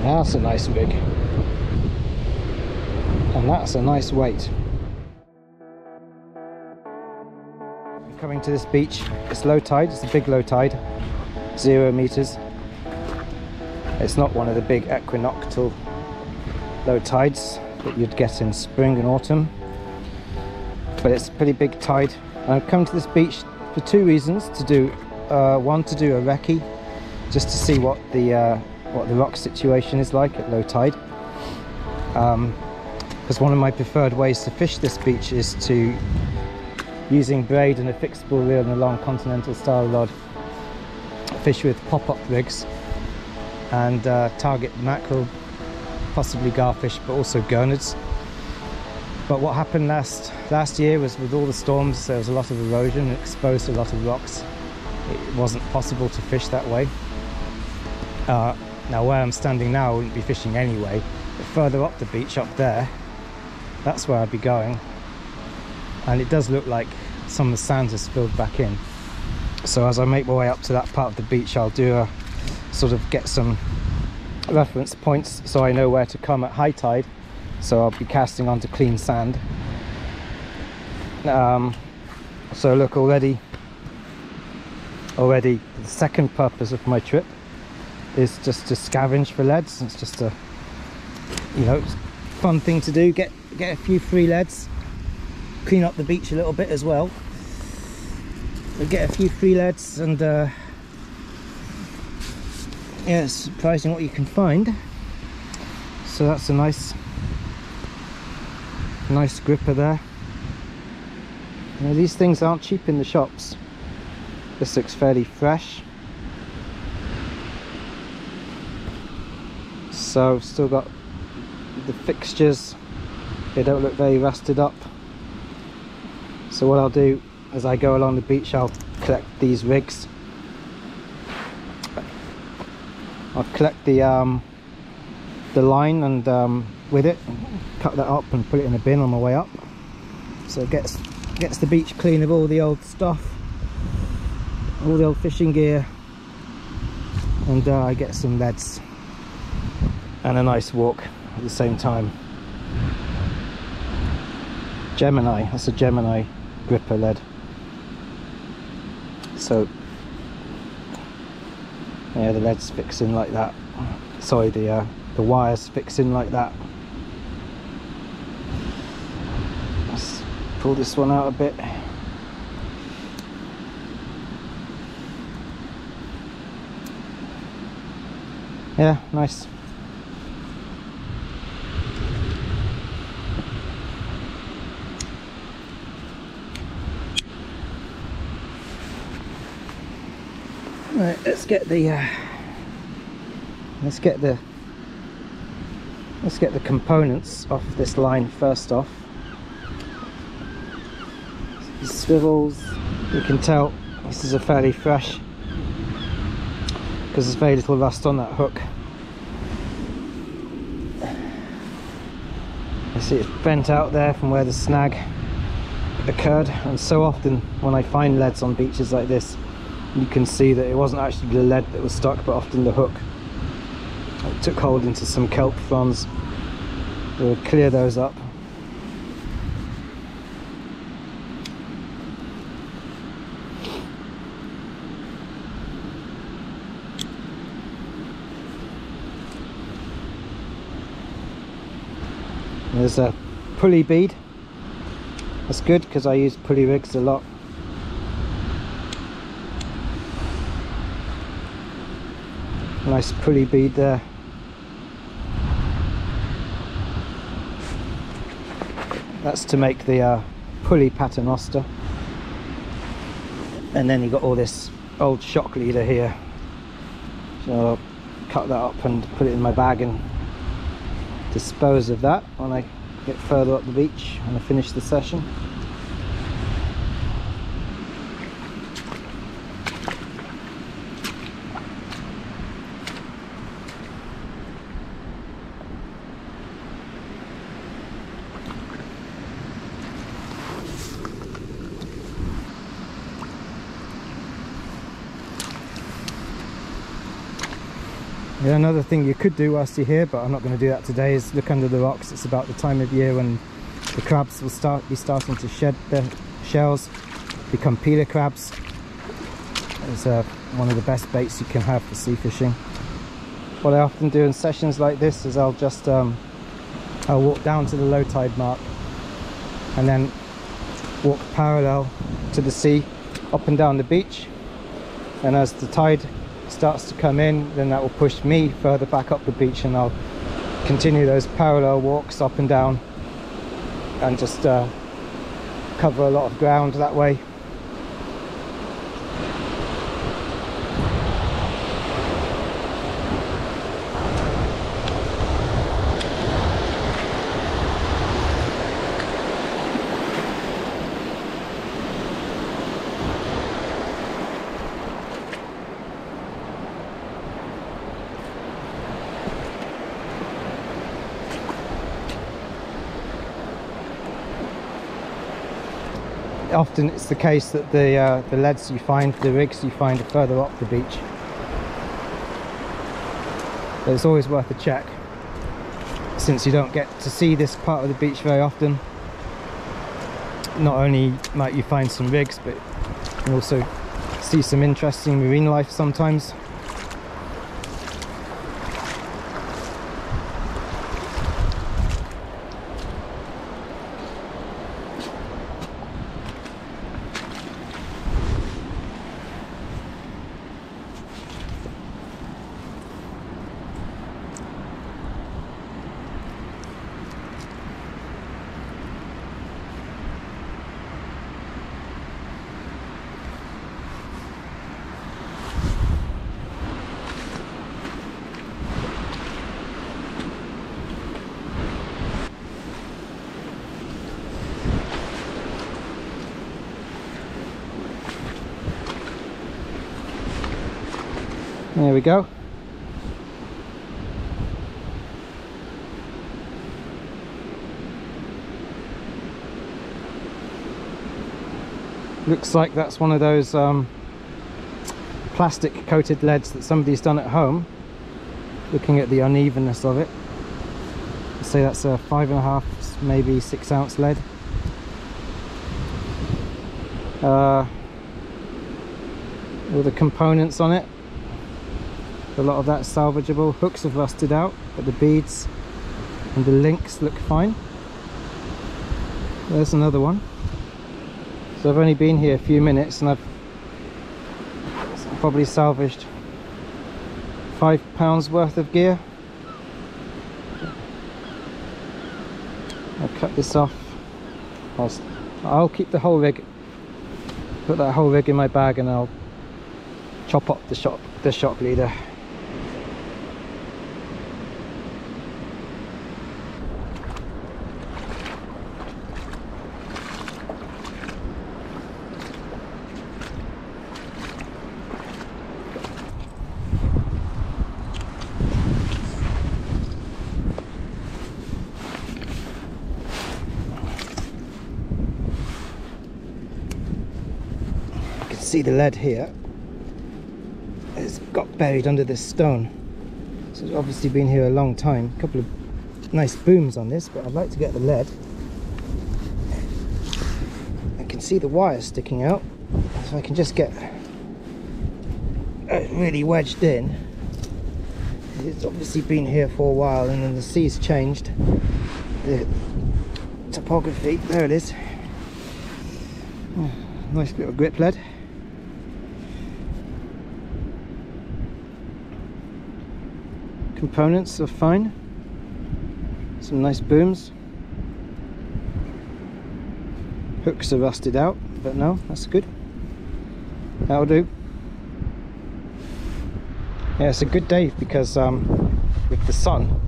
That's a nice rig, and that's a nice weight. Coming to this beach, it's low tide, it's a big low tide, 0 meters. It's not one of the big equinoctial low tides that you'd get in spring and autumn, but it's a pretty big tide. And I've come to this beach for 2 reasons. To do one, to do a recce, just to see what the rock situation is like at low tide, because one of my preferred ways to fish this beach is to using braid and a fixable reel and a long continental style rod, fish with pop-up rigs and target mackerel, possibly garfish, but also gurnards. But what happened last year was, with all the storms, there was a lot of erosion and exposed a lot of rocks. It wasn't possible to fish that way. Now where I'm standing now I wouldn't be fishing anyway, but further up the beach, up there, that's where I'd be going. And it does look like some of the sand has filled back in. So as I make my way up to that part of the beach, I'll do a sort of get some reference points so I know where to come at high tide. So I'll be casting onto clean sand. So look, already the second purpose of my trip is just to scavenge for leads. It's just a, you know, fun thing to do, get a few free leads, clean up the beach a little bit as well, get a few free leads, and yeah, it's surprising what you can find. So that's a nice gripper there. Now, these things aren't cheap in the shops. This looks fairly fresh, so still got the fixtures. They don't look very rusted up. So what I'll do as I go along the beach, I'll collect these rigs. I'll collect the line and with it, cut that up and put it in a bin on my way up. So it gets the beach clean of all the old stuff, all the old fishing gear, and I get some leads and a nice walk at the same time. Gemini, that's a Gemini gripper lead. So yeah, the leads fix in like that. Sorry, the wires fix in like that. Let's pull this one out a bit. Yeah, nice. Right, let's get the components off this line first off. These swivels, you can tell this is a fairly fresh, because there's very little rust on that hook. You see it's bent out there from where the snag occurred, and so often when I find leads on beaches like this, you can see that it wasn't actually the lead that was stuck, but often the hook. It took hold into some kelp fronds. We'll clear those up. There's a pulley bead. That's good because I use pulley rigs a lot. Nice pulley bead there. That's to make the pulley paternoster. And then you got all this old shock leader here. So I'll cut that up and put it in my bag and dispose of that when I get further up the beach and I finish the session. Yeah, another thing you could do whilst you're here, but I'm not going to do that today, is look under the rocks. It's about the time of year when the crabs will be starting to shed their shells, become peeler crabs. It's one of the best baits you can have for sea fishing. What I often do in sessions like this is I'll walk down to the low tide mark and then walk parallel to the sea, up and down the beach, and as the tide starts to come in, then that will push me further back up the beach, and I'll continue those parallel walks up and down and just cover a lot of ground that way. Often it's the case that the leads you find, the rigs you find, are further up the beach. But it's always worth a check, since you don't get to see this part of the beach very often. Not only might you find some rigs, but you can also see some interesting marine life sometimes. There we go. Looks like that's one of those plastic coated leads that somebody's done at home. Looking at the unevenness of it, I'd say that's a 5.5, maybe 6 ounce lead. All the components on it, a lot of that's salvageable. Hooks have rusted out, but the beads and the links look fine. There's another one. So I've only been here a few minutes and I've probably salvaged £5 worth of gear. I'll cut this off. I'll keep the whole rig, put that whole rig in my bag, and I'll chop up the shock leader. See the lead here, it's got buried under this stone, so it's obviously been here a long time. A couple of nice booms on this, but I'd like to get the lead. I can see the wire sticking out, so I can just get it really wedged in. It's obviously been here for a while, and then the sea's changed the topography. There it is. Nice little grip lead. Components are fine. Some nice booms. Hooks are rusted out, but no, that's good. That'll do. Yeah, it's a good day because with the sun,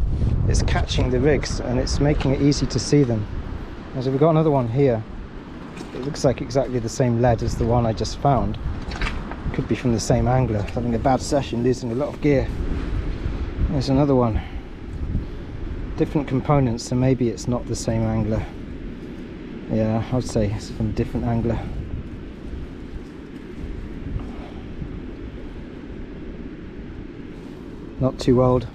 it's catching the rigs and it's making it easy to see them. And so we've got another one here. It looks like exactly the same lead as the one I just found. Could be from the same angler. Having a bad session, losing a lot of gear. There's another one. Different components, so maybe it's not the same angler. Yeah, I'd say it's from a different angler. not too old.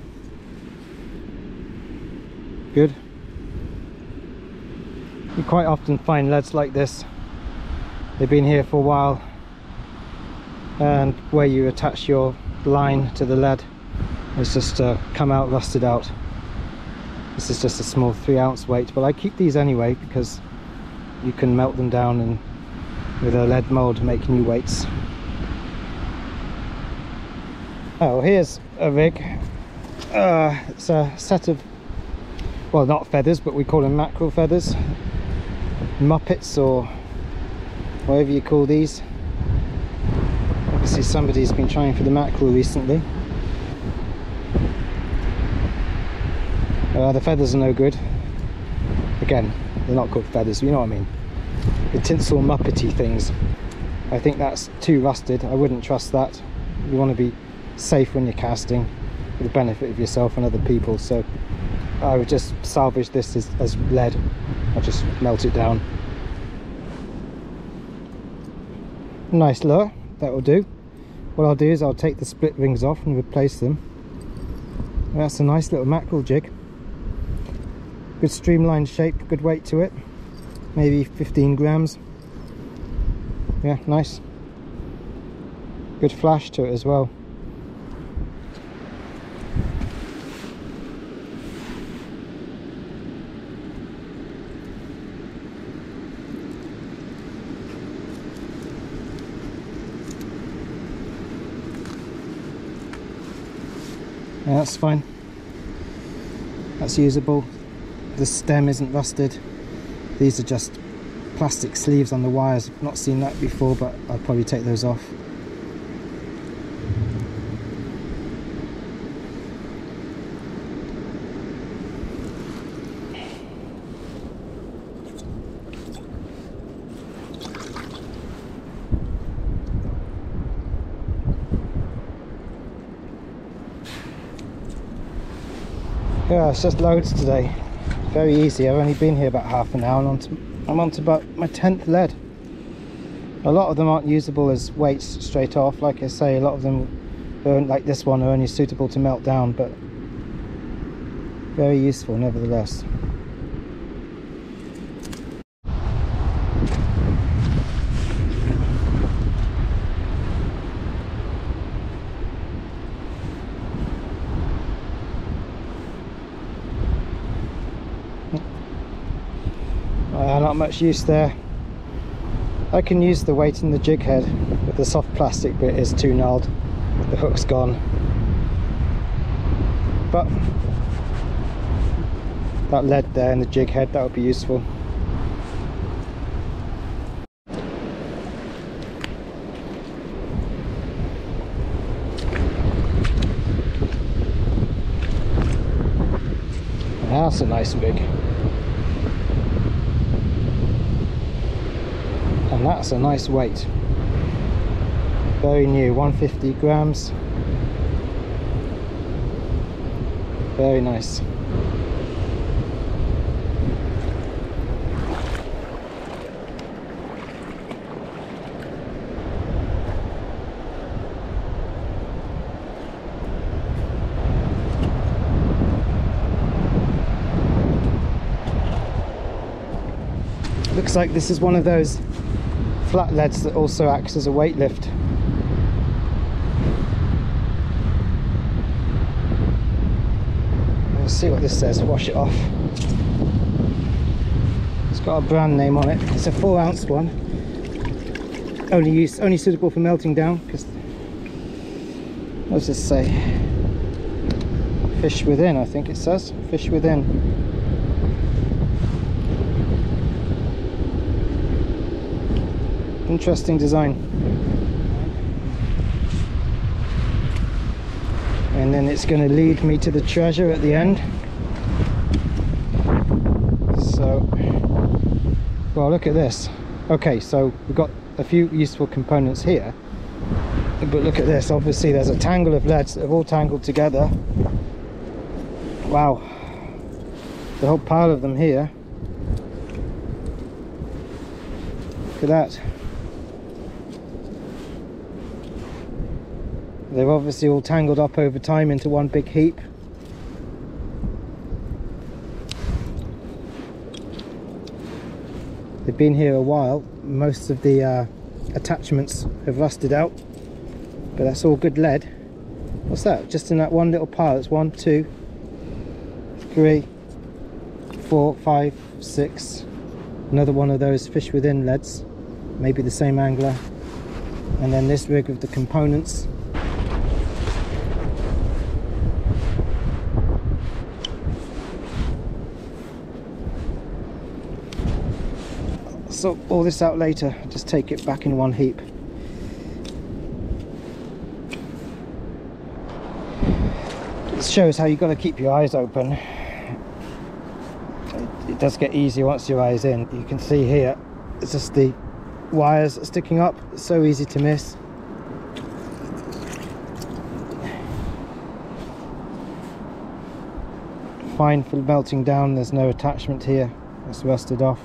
Good. You quite often find leads like this. They've been here for a while, and where you attach your line to the lead, it's just come out rusted out. This is just a small 3-ounce weight, but I keep these anyway because you can melt them down and with a lead mold make new weights. Oh, here's a rig. It's a set of, well, not feathers, but we call them mackerel feathers, muppets, or whatever you call these. Obviously somebody's been trying for the mackerel recently. The feathers are no good. Again, they're not called feathers, you know what I mean. The tinsel muppety things. I think that's too rusted. I wouldn't trust that. You want to be safe when you're casting for the benefit of yourself and other people. So I would just salvage this as lead. I'll just melt it down. Nice lure, that will do. What I'll do is I'll take the split rings off and replace them. And that's a nice little mackerel jig. Good streamlined shape, good weight to it. Maybe 15 grams. Yeah, nice. Good flash to it as well. Yeah, that's fine. That's usable. The stem isn't rusted. These are just plastic sleeves on the wires. I've not seen that before, but I'll probably take those off. Yeah, it's just loads today. Very easy. I've only been here about half an hour and I'm on to about my 10th lead. A lot of them aren't usable as weights straight off. Like I say, a lot of them are, like this one, are only suitable to melt down, but very useful nevertheless. Not much use there. I can use the weight in the jig head, but the soft plastic bit is too gnarled. The hook's gone. But that lead there in the jig head, that would be useful. That's a nice rig. And that's a nice weight. Very new, 150 grams. Very nice. Looks like this is one of those flat leads that also acts as a weight lift. Let's see what this says. Wash it off. It's got a brand name on it. It's a 4-ounce one. Only suitable for melting down. Because what does this say? Fish within, I think it says. Fish within. Interesting design. And then it's going to lead me to the treasure at the end. So, well, look at this. Okay, so we've got a few useful components here, but look at this. Obviously there's a tangle of leads that have all tangled together. Wow, the whole pile of them here. Look at that. They're obviously all tangled up over time into one big heap. They've been here a while. Most of the attachments have rusted out, but that's all good lead. What's that? Just in that one little pile. It's 1, 2, 3, 4, 5, 6. Another one of those fish within leads. Maybe the same angler. And then this rig with the components. I'll sort all this out later. I'll just take it back in one heap. This shows how you've got to keep your eyes open. It does get easier once your eyes in. You can see here, it's just the wires sticking up. It's so easy to miss. Fine for melting down. There's no attachment here. It's rusted off.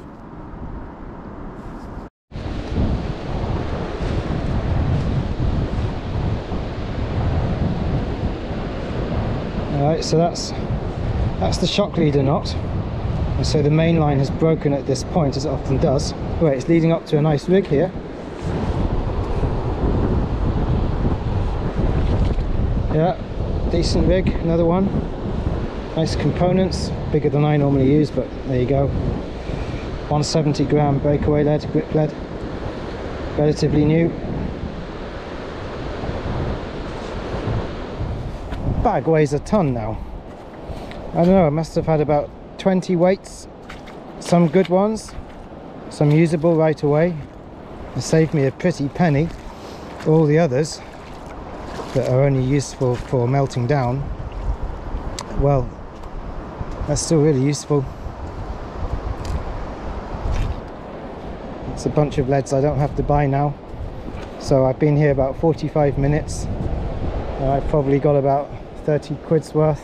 Alright, so that's the shock leader knot. And so the main line has broken at this point, as it often does. Wait, it's leading up to a nice rig here. Yeah, decent rig, another one. Nice components, bigger than I normally use, but there you go. 170 gram breakaway lead, grip lead, relatively new. Bag weighs a ton now. I don't know, I must have had about 20 weights, some good ones, some usable right away. It saved me a pretty penny. All the others that are only useful for melting down, well, that's still really useful. It's a bunch of leads I don't have to buy now. So I've been here about 45 minutes and I've probably got about 30 quid's worth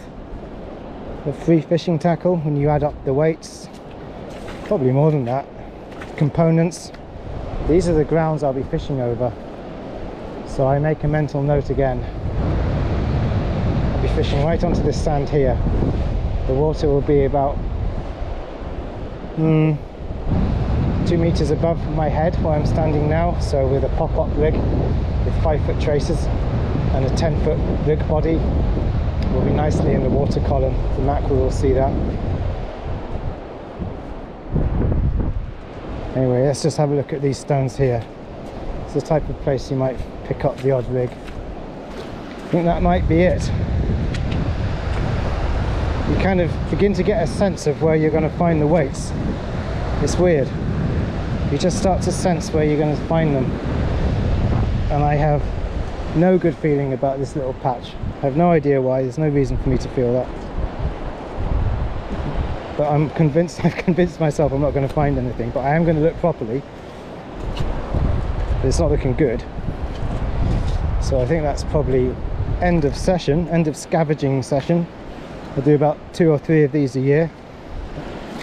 of free fishing tackle when you add up the weights. Probably more than that. Components. These are the grounds I'll be fishing over. So I make a mental note again. I'll be fishing right onto this sand here. The water will be about 2 meters above my head where I'm standing now. So with a pop-up rig with 5-foot traces and a 10-foot rig body, will be nicely in the water column. The mackerel will see that. Anyway, let's just have a look at these stones here. It's the type of place you might pick up the odd rig. I think that might be it. You kind of begin to get a sense of where you're going to find the weights. It's weird. You just start to sense where you're going to find them. And I have no good feeling about this little patch. I have no idea why. There's no reason for me to feel that. But I'm convinced, I've convinced myself I'm not going to find anything, but I am going to look properly. But it's not looking good. So I think that's probably end of session, end of scavenging session. I do about 2 or 3 of these a year.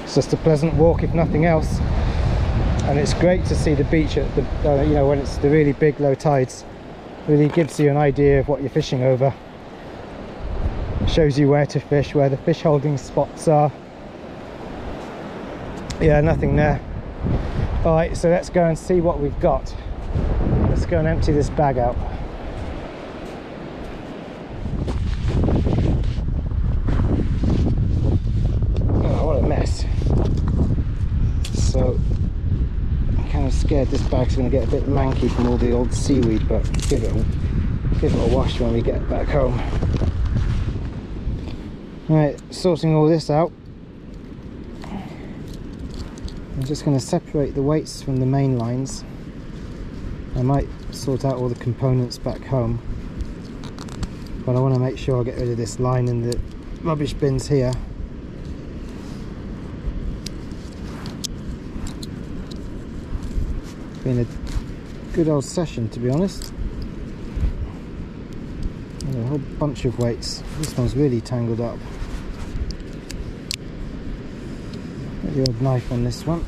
It's just a pleasant walk if nothing else. And it's great to see the beach at the, you know, when it's the really big low tides. Really gives you an idea of what you're fishing over. Shows you where to fish, where the fish holding spots are. Yeah, nothing there. Alright, so let's go and see what we've got. Let's go and empty this bag out. Oh, what a mess. So I'm kind of scared this bag's going to get a bit manky from all the old seaweed, but give it a wash when we get back home. Right, sorting all this out. I'm just going to separate the weights from the main lines. I might sort out all the components back home, but I want to make sure I get rid of this line in the rubbish bins here. Been a good old session, to be honest. And a whole bunch of weights. This one's really tangled up. Get the old knife on this one.